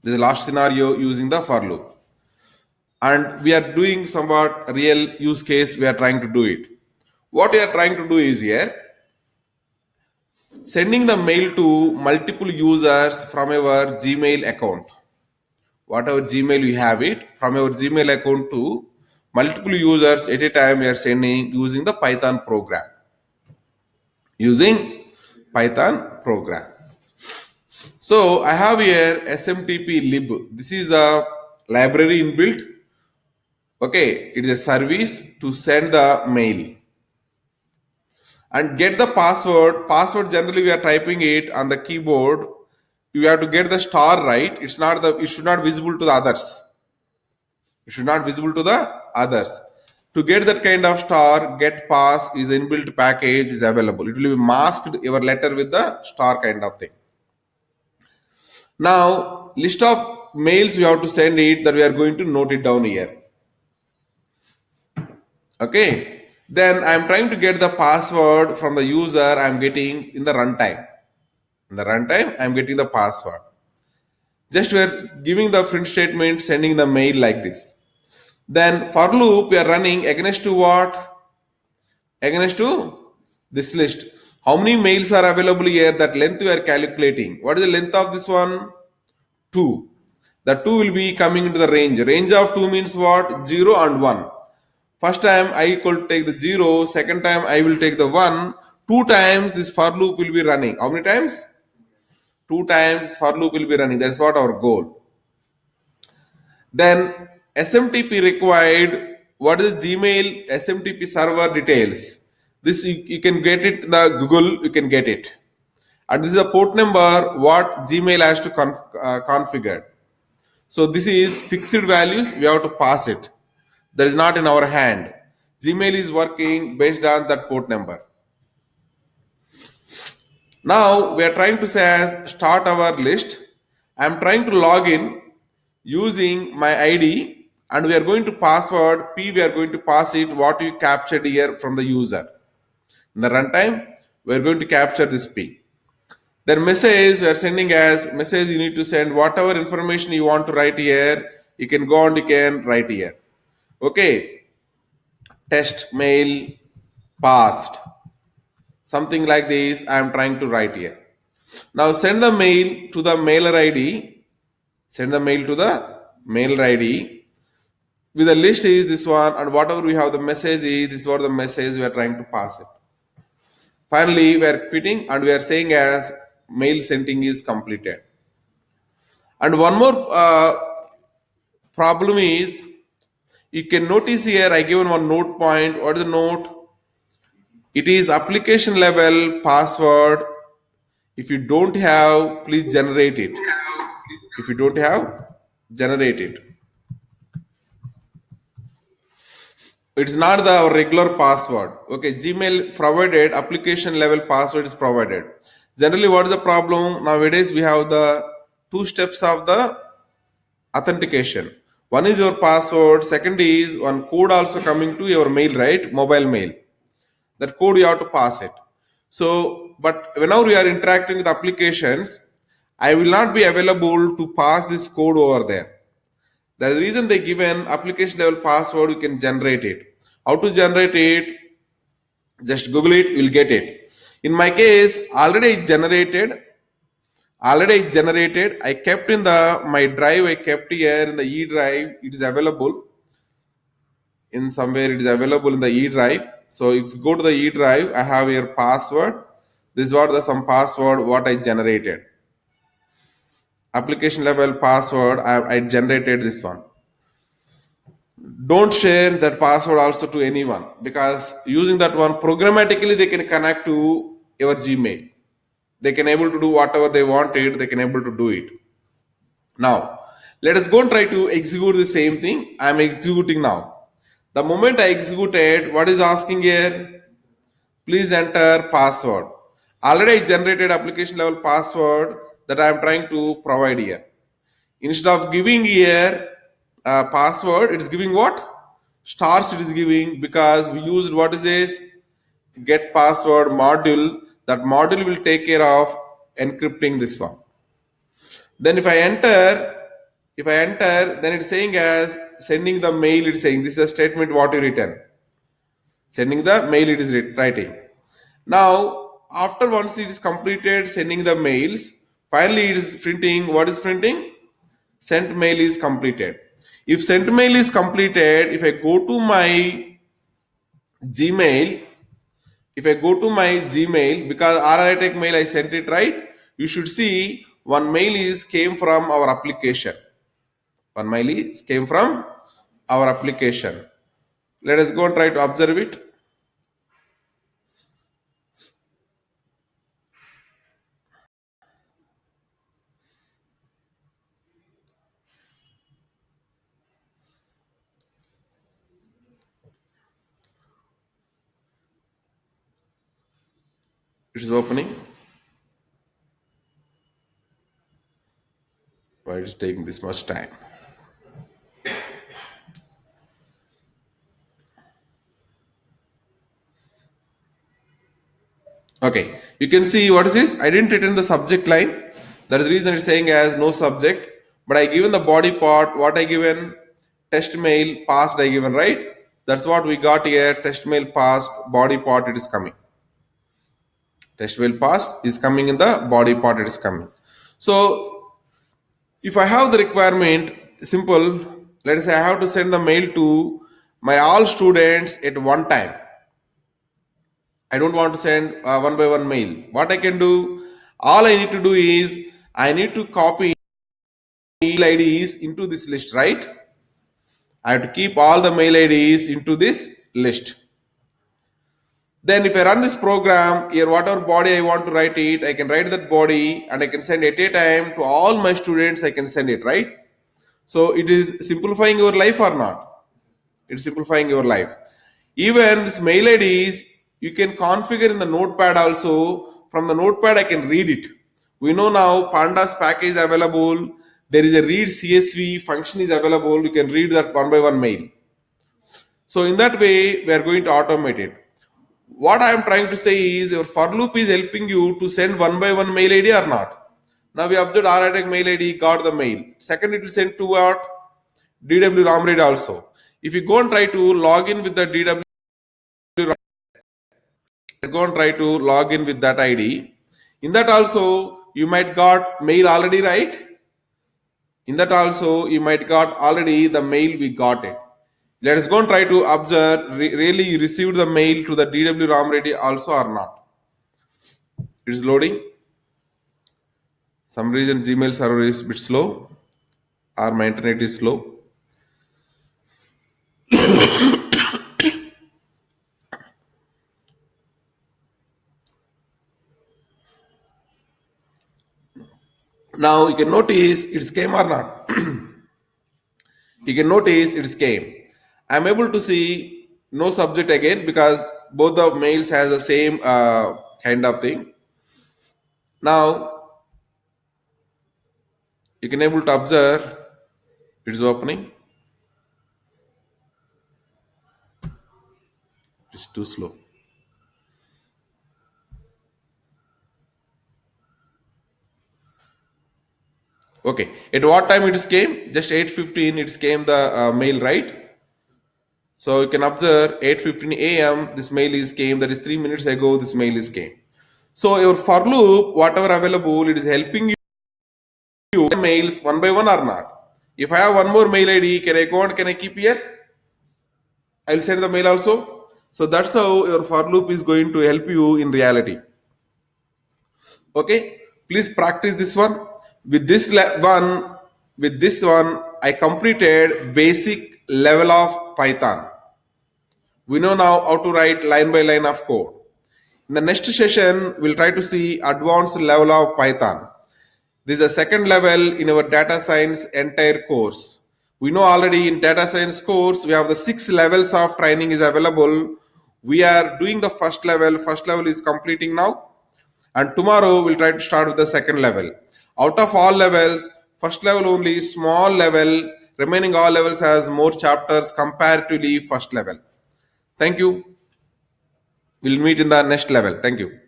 This is the last scenario using the for loop. And we are doing somewhat real use case, we are trying to do it. What we are trying to do is here, sending the mail to multiple users from our Gmail account. Whatever Gmail you have it, from our Gmail account to multiple users at a time we are sending using the Python program. Using Python program. So I have here SMTP lib. This is a library inbuilt. Okay, it is a service to send the mail. And get the password. Password generally we are typing it on the keyboard. You have to get the star right. It should not visible to the others. It should not visible to the others. To get that kind of star, get pass is the inbuilt package is available. It will be masked your letter with the star kind of thing. Now, list of mails we have to send it, that we are going to note it down here. Okay. Then I am trying to get the password from the user I am getting in the runtime. In the runtime, I am getting the password. Just we are giving the print statement, sending the mail like this. Then for loop we are running against to what? Against to this list. How many mails are available here? That length we are calculating. What is the length of this one? 2. The 2 will be coming into the range. Range of 2 means what? 0 and 1. First time I equal to take the 0. Second time I will take the 1. 2 times this for loop will be running. How many times? 2 times this for loop will be running. That's what our goal. Then SMTP required. What is Gmail SMTP server details? This you can get it in the Google. You can get it. And this is a port number what Gmail has to configure. So this is fixed values. We have to pass it. That is not in our hand. Gmail is working based on that port number. Now we are trying to say start our list. I am trying to log in using my ID, and we are going to password P. We are going to pass it what we captured here from the user. In the runtime, we are going to capture this P. Then message we are sending as message. You need to send whatever information you want to write here. You can go and you can write here. Okay. Test mail passed. Something like this I am trying to write here. Now send the mail to the mailer ID. Send the mail to the mailer ID. With the list is this one, and whatever we have the message is this is what the message we are trying to pass it. Finally, we are quitting and we are saying as mail sending is completed. And one more problem is, you can notice here I given one note point. What is the note? It is application level password. If you don't have, please generate it. If you don't have, generate it. It's not the regular password. Okay, Gmail provided application level password is provided. Generally, what is the problem? Nowadays, we have the 2 steps of the authentication. One is your password. Second is one code also coming to your mail, right? Mobile mail. That code you have to pass it. So, but whenever we are interacting with applications, I will not be available to pass this code over there. That is the reason they given application level password. You can generate it. How to generate it? Just Google it. You will get it. In my case, already generated. I kept in my drive. I kept here in the E drive. It is available. In somewhere it is available in the E drive. So if you go to the E drive, I have here password. This is what some password what I generated. Application level password. I generated this one. Don't share that password also to anyone, because using that one programmatically they can connect to your Gmail. They can able to do whatever they wanted. They can able to do it. Now let us go and try to execute the same thing. I am executing now. The moment I executed, what is asking here? Please enter password. Already I generated application level password that I am trying to provide here. Instead of giving here password, it is giving what? Stars it is giving, because we used what is this? Get password module. That module will take care of encrypting this one. Then if I enter, If I enter, then it's saying as sending the mail, it's saying this is a statement what you written. Sending the mail, it is writing. Now, after once it is completed sending the mails, finally it is printing, what is printing? Sent mail is completed. If sent mail is completed, if I go to my Gmail, because RRitec mail I sent it, right? You should see one mail is came from our application. One mail is came from our application. Let us go and try to observe it. It is opening. Why it is taking this much time? Okay, you can see what is this? I didn't return the subject line. That is the reason it's saying as no subject. But I given the body part. What I given? Test mail passed. I given, right? That's what we got here. Test mail passed. Body part it is coming. Test mail passed is coming in the body part. It is coming. So if I have the requirement, simple. Let us say I have to send the mail to my all students at one time. I don't want to send one by one mail. What I can do, all I need to do is I need to copy mail IDs into this list, right? I have to keep all the mail IDs into this list. Then if I run this program, here whatever body I want to write it, I can write that body and I can send at a time to all my students, I can send it, right? So it is simplifying your life or not? It's simplifying your life. Even this mail IDs, you can configure in the notepad also. From the notepad, I can read it. We know now pandas package available. There is a read CSV function is available. You can read that one by one mail. So in that way, we are going to automate it. What I am trying to say is your for loop is helping you to send one by one mail ID or not. Now we observed RRitec mail ID, got the mail. Second, it will send to what? DW ROM also. If you go and try to log in with the DW, go and try to log in with that ID. In that also, you might got mail already, right? In that also, you might got already the mail we got it. Let us go and try to observe really you received the mail to the DW ROM ready also or not. It is loading. Some reason Gmail server is a bit slow or my internet is slow. Now you can notice it's came or not. You can notice it's came. I'm able to see no subject again because both the mails has the same kind of thing. Now you can able to observe it is opening. It's too slow. Okay, at what time it came? Just 8:15 it came the mail, right? So you can observe 8:15 a.m. this mail is came. That is 3 minutes ago this mail is came. So your for loop, whatever available, it is helping you mails one by one or not. If I have one more mail ID, can I go and can I keep here? I'll send the mail also. So that's how your for loop is going to help you in reality. Okay, please practice this one. With this one, I completed basic level of Python. We know now how to write line by line of code. In the next session, we'll try to see advanced level of Python. This is a second level in our data science entire course. We know already in data science course, we have the 6 levels of training is available. We are doing the first level. First level is completing now. And tomorrow we'll try to start with the second level. Out of all levels, first level only small level, remaining all levels has more chapters comparatively first level. Thank you. We'll meet in the next level. Thank you.